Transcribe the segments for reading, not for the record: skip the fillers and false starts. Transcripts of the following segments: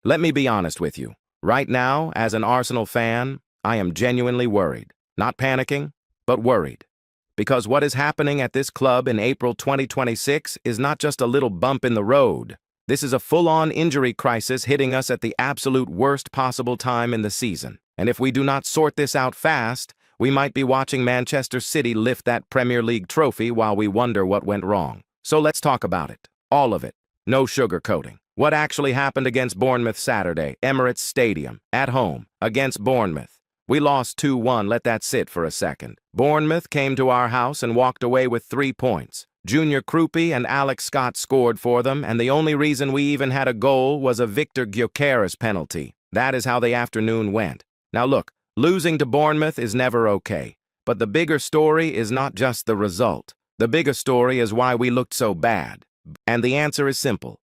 Let me be honest with you. Right now, as an Arsenal fan, I am genuinely worried. Not panicking, but worried. Because what is happening at this club in April 2026 is not just a little bump in the road. This is a full-on injury crisis hitting us at the absolute worst possible time in the season. And if we do not sort this out fast, we might be watching Manchester City lift that Premier League trophy while we wonder what went wrong. So let's talk about it. All of it. No sugarcoating. What actually happened against Bournemouth Saturday, Emirates Stadium, at home, against Bournemouth? We lost 2-1, let that sit for a second. Bournemouth came to our house and walked away with 3 points. Junior Krupi and Alex Scott scored for them, and the only reason we even had a goal was a Victor Gyökeres penalty. That is how the afternoon went. Now look, losing to Bournemouth is never okay. But the bigger story is not just the result. The bigger story is why we looked so bad. And the answer is simple.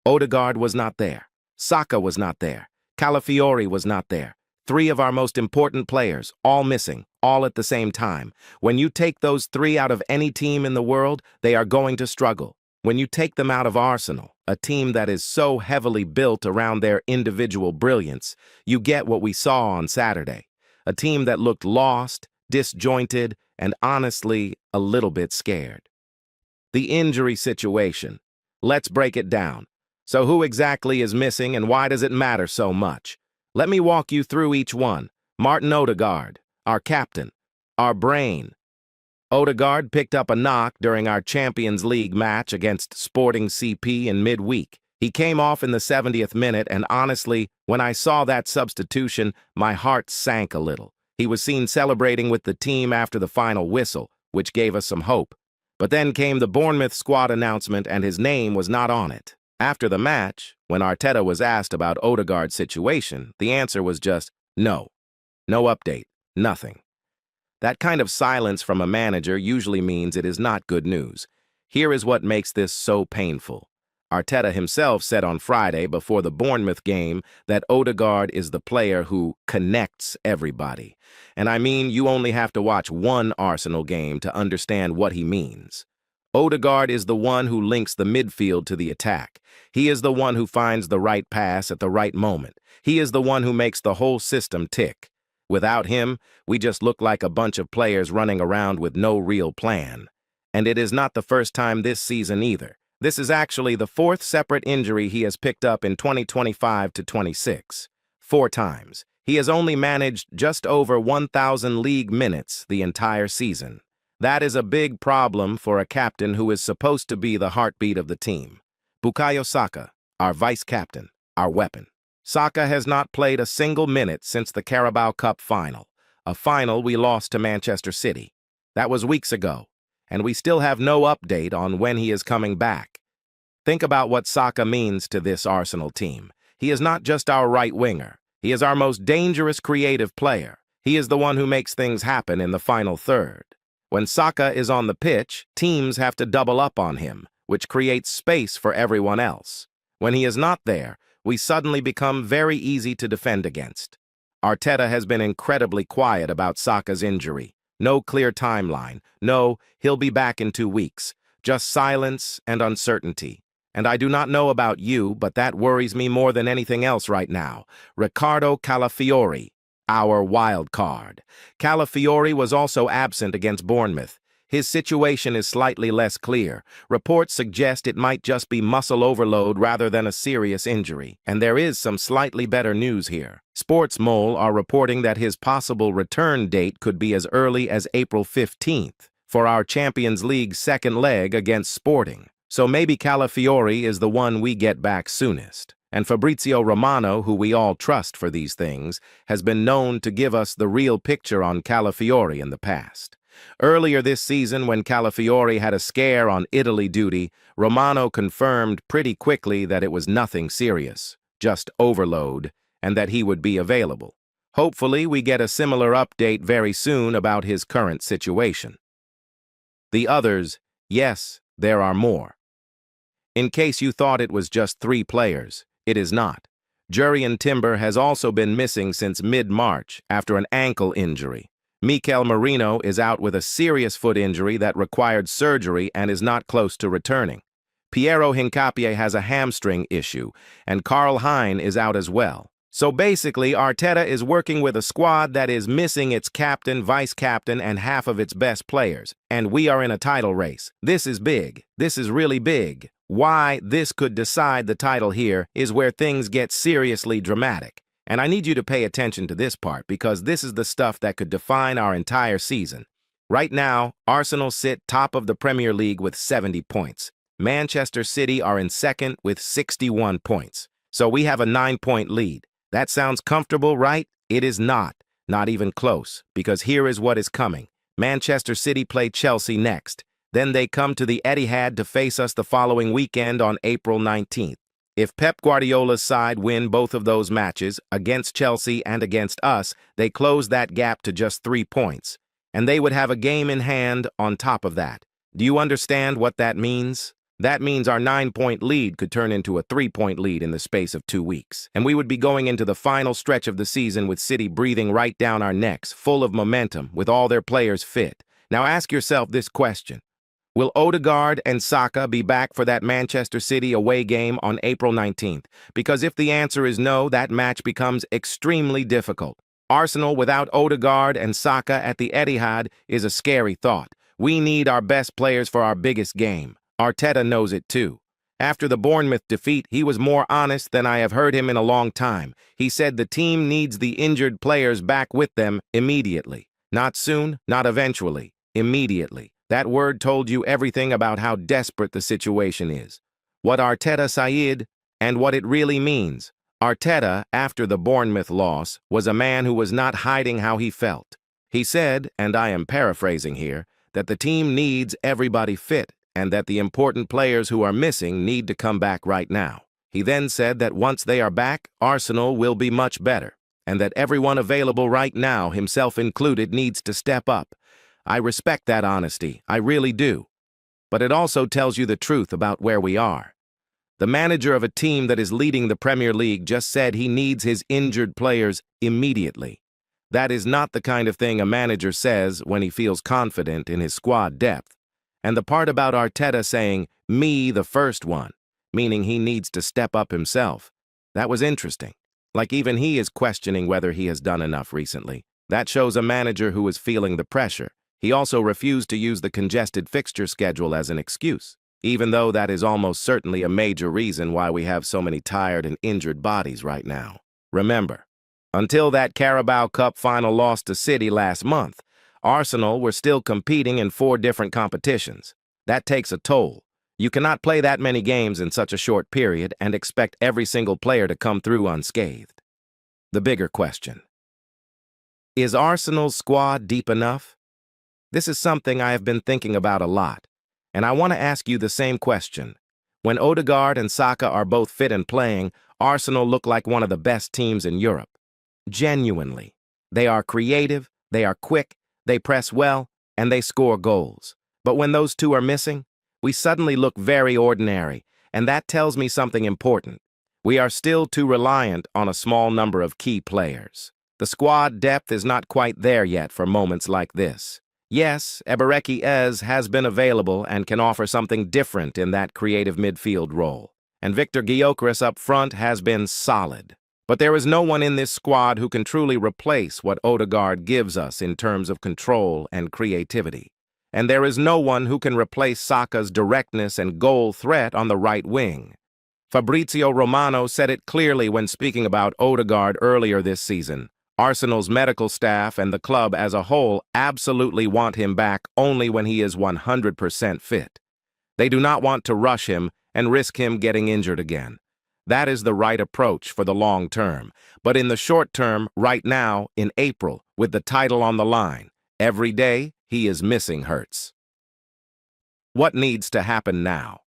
Odegaard was not there. Saka was not there. Calafiori was not there. 3 of our most important players, all missing, all at the same time. When you take those 3 out of any team in the world, they are going to struggle. When you take them out of Arsenal, a team that is so heavily built around their individual brilliance, you get what we saw on Saturday. A team that looked lost, disjointed, and honestly, a little bit scared. The injury situation. Let's break it down. So who exactly is missing and why does it matter so much? Let me walk you through each one. Martin Odegaard, our captain, our brain. Odegaard picked up a knock during our Champions League match against Sporting CP in midweek. He came off in the 70th minute and honestly, when I saw that substitution, my heart sank a little. He was seen celebrating with the team after the final whistle, which gave us some hope. But then came the Bournemouth squad announcement and his name was not on it. After the match, when Arteta was asked about Odegaard's situation, the answer was just no. No update, nothing. That kind of silence from a manager usually means it is not good news. Here is what makes this so painful. Arteta himself said on Friday before the Bournemouth game that Odegaard is the player who connects everybody. And I mean, you only have to watch one Arsenal game to understand what he means. Odegaard is the one who links the midfield to the attack. He is the one who finds the right pass at the right moment. He is the one who makes the whole system tick. Without him, we just look like a bunch of players running around with no real plan. And it is not the first time this season either. This is actually the 4th separate injury he has picked up in 2025 to 26. 4 times. He has only managed just over 1,000 league minutes the entire season. That is a big problem for a captain who is supposed to be the heartbeat of the team. Bukayo Saka, our vice-captain, our weapon. Saka has not played a single minute since the Carabao Cup final, a final we lost to Manchester City. That was weeks ago, and we still have no update on when he is coming back. Think about what Saka means to this Arsenal team. He is not just our right winger. He is our most dangerous creative player. He is the one who makes things happen in the final third. When Saka is on the pitch, teams have to double up on him, which creates space for everyone else. When he is not there, we suddenly become very easy to defend against. Arteta has been incredibly quiet about Saka's injury. No clear timeline. No, he'll be back in 2 weeks. Just silence and uncertainty. And I do not know about you, but that worries me more than anything else right now. Ricardo Calafiori, our wild card. Calafiori was also absent against Bournemouth. His situation is slightly less clear. Reports suggest it might just be muscle overload rather than a serious injury. And there is some slightly better news here. Sportsmole are reporting that his possible return date could be as early as April 15th for our Champions League second leg against Sporting. So maybe Calafiori is the one we get back soonest. And Fabrizio Romano, who we all trust for these things, has been known to give us the real picture on Calafiori in the past. Earlier this season, when Calafiori had a scare on Italy duty, Romano confirmed pretty quickly that it was nothing serious, just overload, and that he would be available. Hopefully, we get a similar update very soon about his current situation. The others, yes, there are more. In case you thought it was just 3 players, it is not. Jurrien Timber has also been missing since mid-March after an ankle injury. Mikel Merino is out with a serious foot injury that required surgery and is not close to returning. Piero Hincapié has a hamstring issue, and Karl Hein is out as well. So basically, Arteta is working with a squad that is missing its captain, vice-captain, and half of its best players. And we are in a title race. This is big. This is really big. Why this could decide the title here is where things get seriously dramatic. And I need you to pay attention to this part because this is the stuff that could define our entire season. Right now, Arsenal sit top of the Premier League with 70 points. Manchester City are in second with 61 points. So we have a 9-point lead. That sounds comfortable, right? It is not. Not even close, because here is what is coming. Manchester City play Chelsea next. Then they come to the Etihad to face us the following weekend on April 19th. If Pep Guardiola's side win both of those matches, against Chelsea and against us, they close that gap to just 3 points. And they would have a game in hand on top of that. Do you understand what that means? That means our 9-point lead could turn into a 3-point lead in the space of 2 weeks. And we would be going into the final stretch of the season with City breathing right down our necks, full of momentum, with all their players fit. Now ask yourself this question. Will Odegaard and Saka be back for that Manchester City away game on April 19th? Because if the answer is no, that match becomes extremely difficult. Arsenal without Odegaard and Saka at the Etihad is a scary thought. We need our best players for our biggest game. Arteta knows it too. After the Bournemouth defeat, he was more honest than I have heard him in a long time. He said the team needs the injured players back with them immediately. Not soon, not eventually. Immediately. That word told you everything about how desperate the situation is. What Arteta said and what it really means. Arteta, after the Bournemouth loss, was a man who was not hiding how he felt. He said, and I am paraphrasing here, that the team needs everybody fit, and that the important players who are missing need to come back right now. He then said that once they are back, Arsenal will be much better, and that everyone available right now, himself included, needs to step up. I respect that honesty, I really do. But it also tells you the truth about where we are. The manager of a team that is leading the Premier League just said he needs his injured players immediately. That is not the kind of thing a manager says when he feels confident in his squad depth. And the part about Arteta saying, me the first one, meaning he needs to step up himself, that was interesting. Like even he is questioning whether he has done enough recently. That shows a manager who is feeling the pressure. He also refused to use the congested fixture schedule as an excuse, even though that is almost certainly a major reason why we have so many tired and injured bodies right now. Remember, until that Carabao Cup final loss to City last month, Arsenal were still competing in 4 different competitions. That takes a toll. You cannot play that many games in such a short period and expect every single player to come through unscathed. The bigger question. Is Arsenal's squad deep enough? This is something I have been thinking about a lot, and I want to ask you the same question. When Odegaard and Saka are both fit and playing, Arsenal look like one of the best teams in Europe. Genuinely. They are creative, they are quick, they press well, and they score goals. But when those two are missing, we suddenly look very ordinary, and that tells me something important. We are still too reliant on a small number of key players. The squad depth is not quite there yet for moments like this. Yes, Eberechi Eze has been available and can offer something different in that creative midfield role. And Victor Gyökeres up front has been solid. But there is no one in this squad who can truly replace what Odegaard gives us in terms of control and creativity. And there is no one who can replace Saka's directness and goal threat on the right wing. Fabrizio Romano said it clearly when speaking about Odegaard earlier this season. Arsenal's medical staff and the club as a whole absolutely want him back only when he is 100% fit. They do not want to rush him and risk him getting injured again. That is the right approach for the long term. But in the short term, right now, in April, with the title on the line, every day he is missing hurts. What needs to happen now?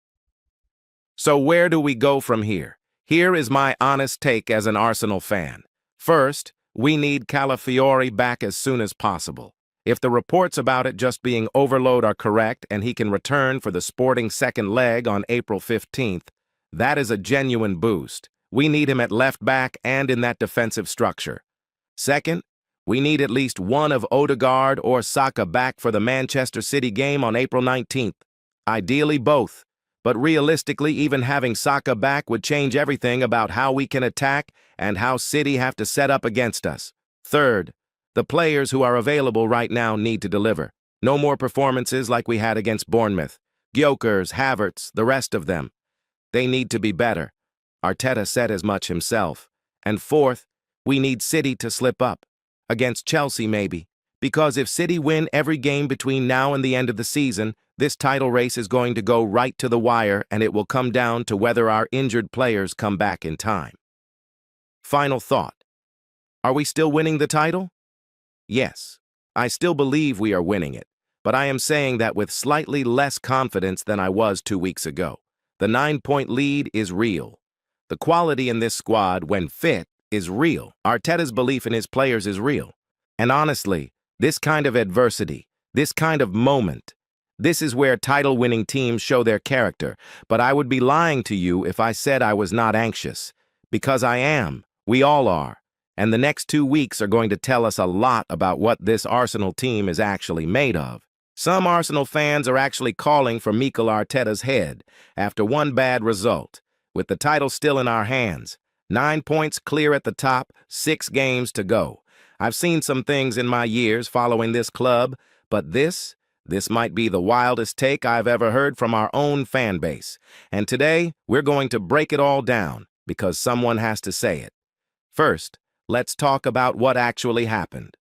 So where do we go from here? Here is my honest take as an Arsenal fan. First, we need Calafiori back as soon as possible. If the reports about it just being overload are correct and he can return for the Sporting second leg on April 15th, that is a genuine boost. We need him at left back and in that defensive structure. Second, we need at least one of Odegaard or Saka back for the Manchester City game on April 19th. Ideally both, But realistically, even having Saka back would change everything about how we can attack and how City have to set up against us. Third, the players who are available right now need to deliver. No more performances like we had against Bournemouth. Gyökeres, Havertz, the rest of them. They need to be better. Arteta said as much himself. And fourth, we need City to slip up. Against Chelsea, maybe. Because if City win every game between now and the end of the season, this title race is going to go right to the wire, and it will come down to whether our injured players come back in time. Final thought. Are we still winning the title? Yes. I still believe we are winning it, but I am saying that with slightly less confidence than I was 2 weeks ago. The 9-point lead is real. The quality in this squad, when fit, is real. Arteta's belief in his players is real. And honestly, this kind of adversity, this kind of moment, this is where title-winning teams show their character. But I would be lying to you if I said I was not anxious. Because I am. We all are. And the next 2 weeks are going to tell us a lot about what this Arsenal team is actually made of. Some Arsenal fans are actually calling for Mikel Arteta's head after one bad result. With the title still in our hands, 9 points clear at the top, 6 games to go. I've seen some things in my years following this club, but this might be the wildest take I've ever heard from our own fan base. And today, we're going to break it all down, because someone has to say it. First, let's talk about what actually happened.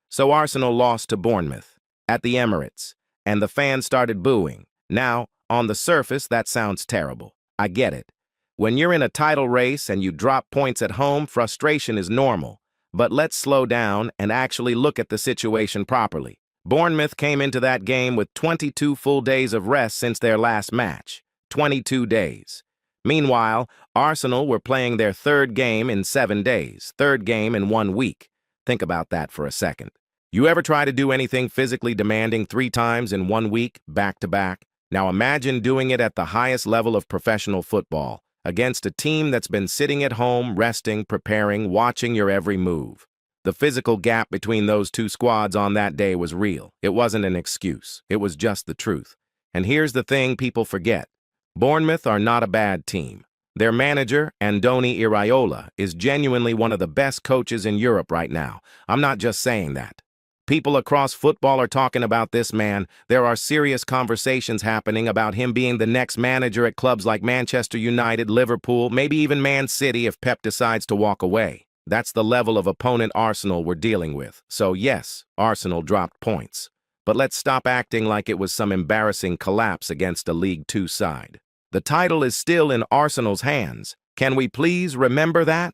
So Arsenal lost to Bournemouth at the Emirates, and the fans started booing. Now, on the surface, that sounds terrible. I get it. When you're in a title race and you drop points at home, frustration is normal. But let's slow down and actually look at the situation properly. Bournemouth came into that game with 22 full days of rest since their last match. 22 days. Meanwhile, Arsenal were playing their third game in 7 days, third game in 1 week. Think about that for a second. You ever try to do anything physically demanding 3 times in 1 week, back to back? Now imagine doing it at the highest level of professional football, against a team that's been sitting at home, resting, preparing, watching your every move. The physical gap between those two squads on that day was real. It wasn't an excuse. It was just the truth. And here's the thing people forget. Bournemouth are not a bad team. Their manager, Andoni Iraola, is genuinely one of the best coaches in Europe right now. I'm not just saying that. People across football are talking about this man. There are serious conversations happening about him being the next manager at clubs like Manchester United, Liverpool, maybe even Man City if Pep decides to walk away. That's the level of opponent Arsenal we're dealing with. So yes, Arsenal dropped points. But let's stop acting like it was some embarrassing collapse against a League Two side. The title is still in Arsenal's hands. Can we please remember that?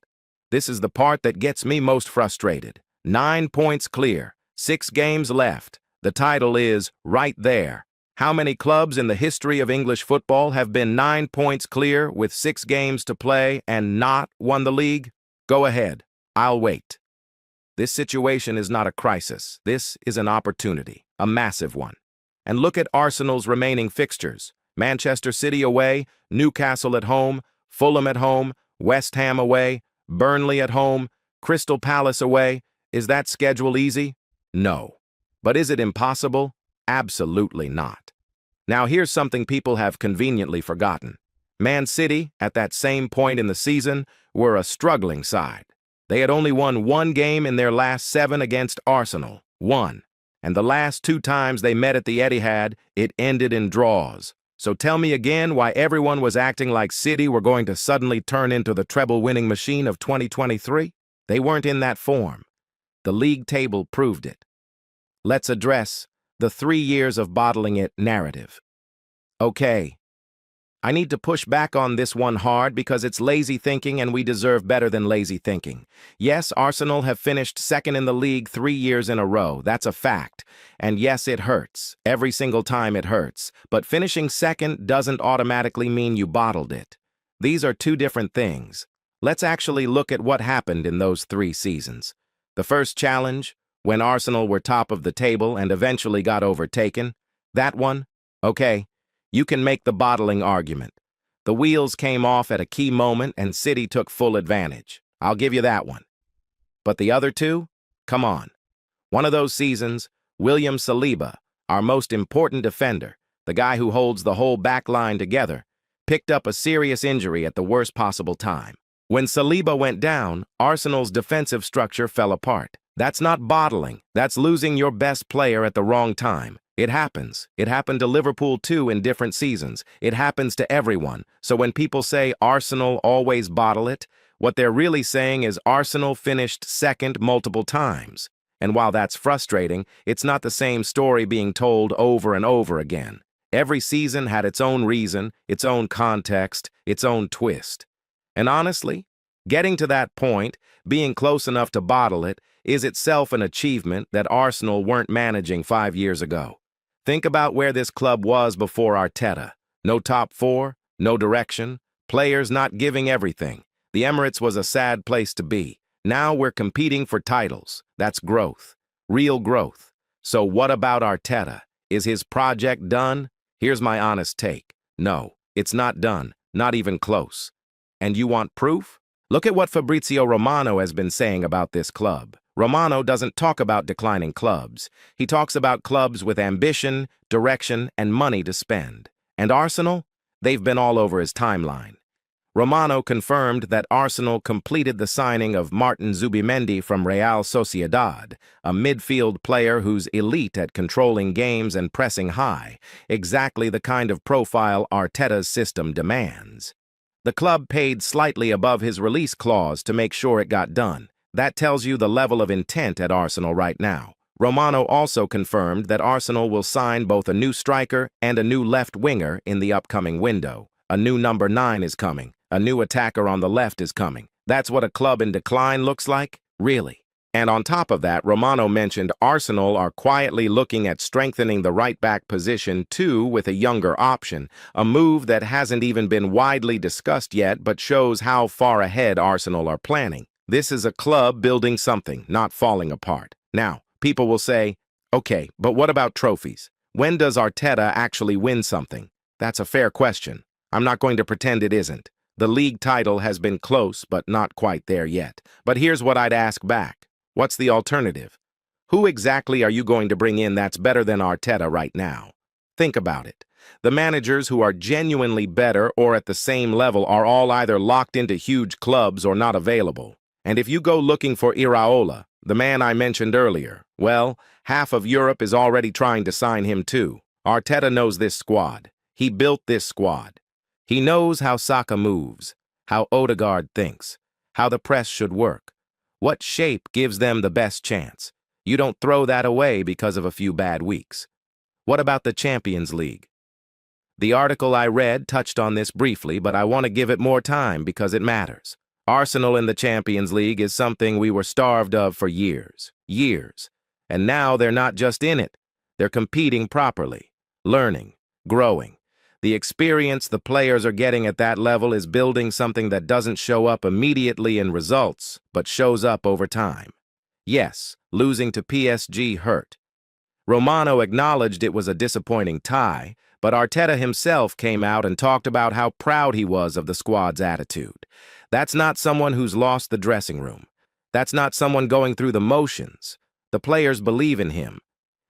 This is the part that gets me most frustrated. 9 points clear. 6 games left. The title is right there. How many clubs in the history of English football have been 9 points clear with 6 games to play and not won the league? Go ahead. I'll wait. This situation is not a crisis. This is an opportunity, a massive one. And look at Arsenal's remaining fixtures. Manchester City away, Newcastle at home, Fulham at home, West Ham away, Burnley at home, Crystal Palace away. Is that schedule easy? No. But is it impossible? Absolutely not. Now here's something people have conveniently forgotten. Man City, at that same point in the season, were a struggling side. They had only won 1 game in their last 7 against Arsenal. 1. And the last 2 times they met at the Etihad, it ended in draws. So tell me again why everyone was acting like City were going to suddenly turn into the treble-winning machine of 2023? They weren't in that form. The league table proved it. Let's address the 3 years of bottling it narrative. Okay. I need to push back on this one hard because it's lazy thinking and we deserve better than lazy thinking. Yes, Arsenal have finished second in the league 3 years in a row. That's a fact. And yes, it hurts. Every single time it hurts. But finishing second doesn't automatically mean you bottled it. These are 2 different things. Let's actually look at what happened in those 3 seasons. The first challenge, when Arsenal were top of the table and eventually got overtaken. That one? Okay. You can make the bottling argument. The wheels came off at a key moment and City took full advantage. I'll give you that one. But the other 2? Come on. One of those seasons, William Saliba, our most important defender, the guy who holds the whole back line together, picked up a serious injury at the worst possible time. When Saliba went down, Arsenal's defensive structure fell apart. That's not bottling. That's losing your best player at the wrong time. It happens. It happened to Liverpool too in different seasons. It happens to everyone. So when people say Arsenal always bottle it, what they're really saying is Arsenal finished second multiple times. And while that's frustrating, it's not the same story being told over and over again. Every season had its own reason, its own context, its own twist. And honestly, getting to that point, being close enough to bottle it, is itself an achievement that Arsenal weren't managing 5 years ago. Think about where this club was before Arteta. No top four, no direction, players not giving everything. The Emirates was a sad place to be. Now we're competing for titles. That's growth. Real growth. So what about Arteta? Is his project done? Here's my honest take. No, it's not done. Not even close. And you want proof? Look at what Fabrizio Romano has been saying about this club. Romano doesn't talk about declining clubs. He talks about clubs with ambition, direction, and money to spend. And Arsenal? They've been all over his timeline. Romano confirmed that Arsenal completed the signing of Martin Zubimendi from Real Sociedad, a midfield player who's elite at controlling games and pressing high, exactly the kind of profile Arteta's system demands. The club paid slightly above his release clause to make sure it got done. That tells you the level of intent at Arsenal right now. Romano also confirmed that Arsenal will sign both a new striker and a new left winger in the upcoming window. A new number 9 is coming. A new attacker on the left is coming. That's what a club in decline looks like? Really? And on top of that, Romano mentioned Arsenal are quietly looking at strengthening the right-back position too with a younger option, a move that hasn't even been widely discussed yet but shows how far ahead Arsenal are planning. This is a club building something, not falling apart. Now, people will say, okay, but what about trophies? When does Arteta actually win something? That's a fair question. I'm not going to pretend it isn't. The league title has been close, but not quite there yet. But here's what I'd ask back. What's the alternative? Who exactly are you going to bring in that's better than Arteta right now? Think about it. The managers who are genuinely better or at the same level are all either locked into huge clubs or not available. And if you go looking for Iraola, the man I mentioned earlier, well, half of Europe is already trying to sign him too. Arteta knows this squad. He built this squad. He knows how Saka moves, how Odegaard thinks, how the press should work. What shape gives them the best chance? You don't throw that away because of a few bad weeks. What about the Champions League? The article I read touched on this briefly, but I want to give it more time because it matters. Arsenal in the Champions League is something we were starved of for years. And now they're not just in it. They're competing properly, learning, growing. The experience the players are getting at that level is building something that doesn't show up immediately in results, but shows up over time. Yes, losing to PSG hurt. Romano acknowledged it was a disappointing tie, but Arteta himself came out and talked about how proud he was of the squad's attitude. That's not someone who's lost the dressing room. That's not someone going through the motions. The players believe in him.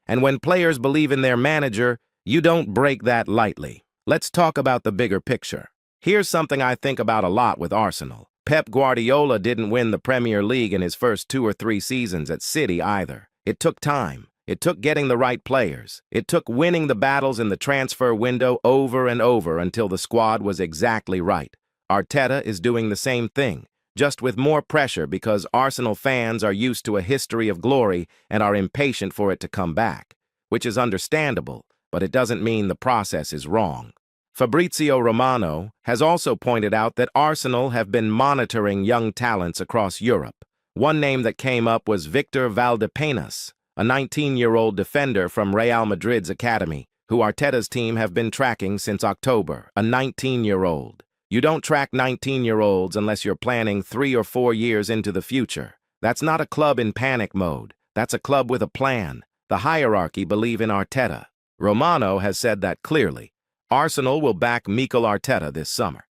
And when players believe in their manager, you don't break that lightly. Let's talk about the bigger picture. Here's something I think about a lot with Arsenal. Pep Guardiola didn't win the Premier League in his first 2 or 3 seasons at City either. It took time. It took getting the right players. It took winning the battles in the transfer window over and over until the squad was exactly right. Arteta is doing the same thing, just with more pressure because Arsenal fans are used to a history of glory and are impatient for it to come back, which is understandable, but it doesn't mean the process is wrong. Fabrizio Romano has also pointed out that Arsenal have been monitoring young talents across Europe. One name that came up was Victor Valdepenas, a 19-year-old defender from Real Madrid's academy, who Arteta's team have been tracking since October, a 19-year-old. You don't track 19-year-olds unless you're planning 3 or 4 years into the future. That's not a club in panic mode. That's a club with a plan. The hierarchy believe in Arteta. Romano has said that clearly. Arsenal will back Mikel Arteta this summer.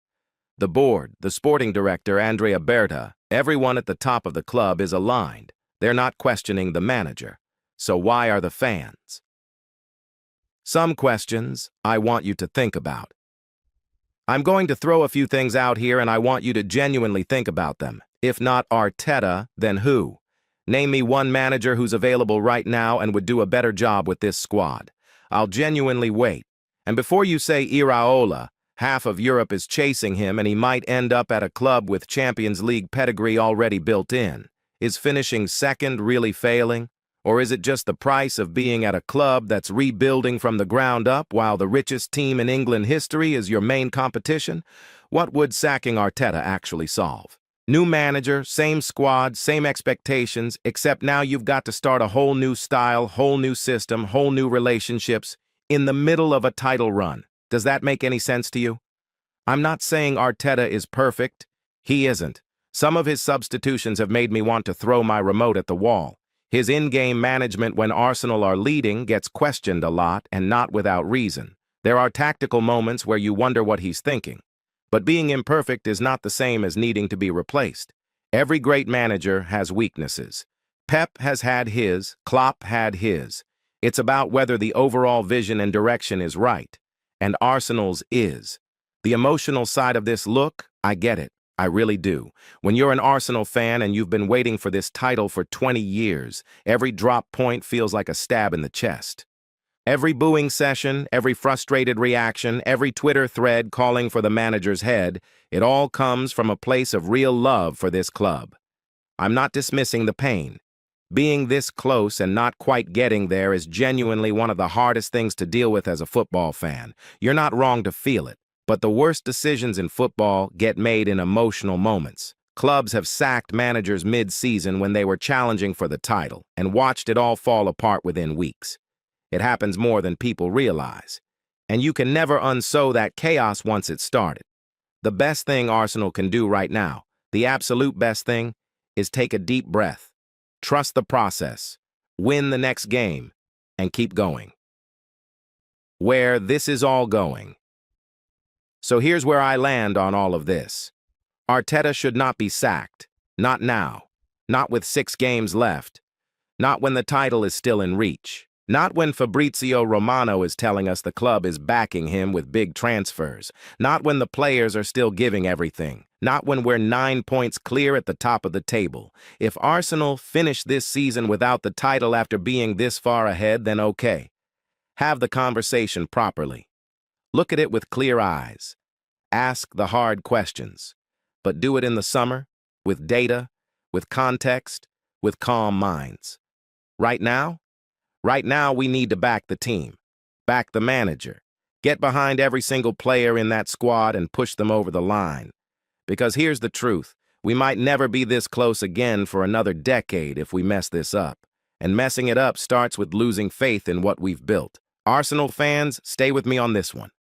The board, the sporting director, Andrea Berta, everyone at the top of the club is aligned. They're not questioning the manager. So why are the fans? Some questions I want you to think about. I'm going to throw a few things out here and I want you to genuinely think about them. If not Arteta, then who? Name me one manager who's available right now and would do a better job with this squad. I'll genuinely wait. And before you say Iraola, half of Europe is chasing him and he might end up at a club with Champions League pedigree already built in. Is finishing second really failing? Or is it just the price of being at a club that's rebuilding from the ground up while the richest team in England history is your main competition? What would sacking Arteta actually solve? New manager, same squad, same expectations, except now you've got to start a whole new style, whole new system, whole new relationships in the middle of a title run. Does that make any sense to you? I'm not saying Arteta is perfect. He isn't. Some of his substitutions have made me want to throw my remote at the wall. His in-game management when Arsenal are leading gets questioned a lot, and not without reason. There are tactical moments where you wonder what he's thinking. But being imperfect is not the same as needing to be replaced. Every great manager has weaknesses. Pep has had his, Klopp had his. It's about whether the overall vision and direction is right. And Arsenal's is. The emotional side of this look, I get it. I really do. When you're an Arsenal fan and you've been waiting for this title for 20 years, every drop point feels like a stab in the chest. Every booing session, every frustrated reaction, every Twitter thread calling for the manager's head, it all comes from a place of real love for this club. I'm not dismissing the pain. Being this close and not quite getting there is genuinely one of the hardest things to deal with as a football fan. You're not wrong to feel it. But the worst decisions in football get made in emotional moments. Clubs have sacked managers mid-season when they were challenging for the title and watched it all fall apart within weeks. It happens more than people realize. And you can never unsow that chaos once it started. The best thing Arsenal can do right now, the absolute best thing, is take a deep breath, trust the process, win the next game, and keep going. Where this is all going. So here's where I land on all of this. Arteta should not be sacked. Not now. Not with 6 games left. Not when the title is still in reach. Not when Fabrizio Romano is telling us the club is backing him with big transfers. Not when the players are still giving everything. Not when we're 9 points clear at the top of the table. If Arsenal finish this season without the title after being this far ahead, then okay. Have the conversation properly. Look at it with clear eyes. Ask the hard questions. But do it in the summer, with data, with context, with calm minds. Right now we need to back the team, back the manager, get behind every single player in that squad and push them over the line. Because here's the truth, we might never be this close again for another decade if we mess this up. And messing it up starts with losing faith in what we've built. Arsenal fans, stay with me on this one.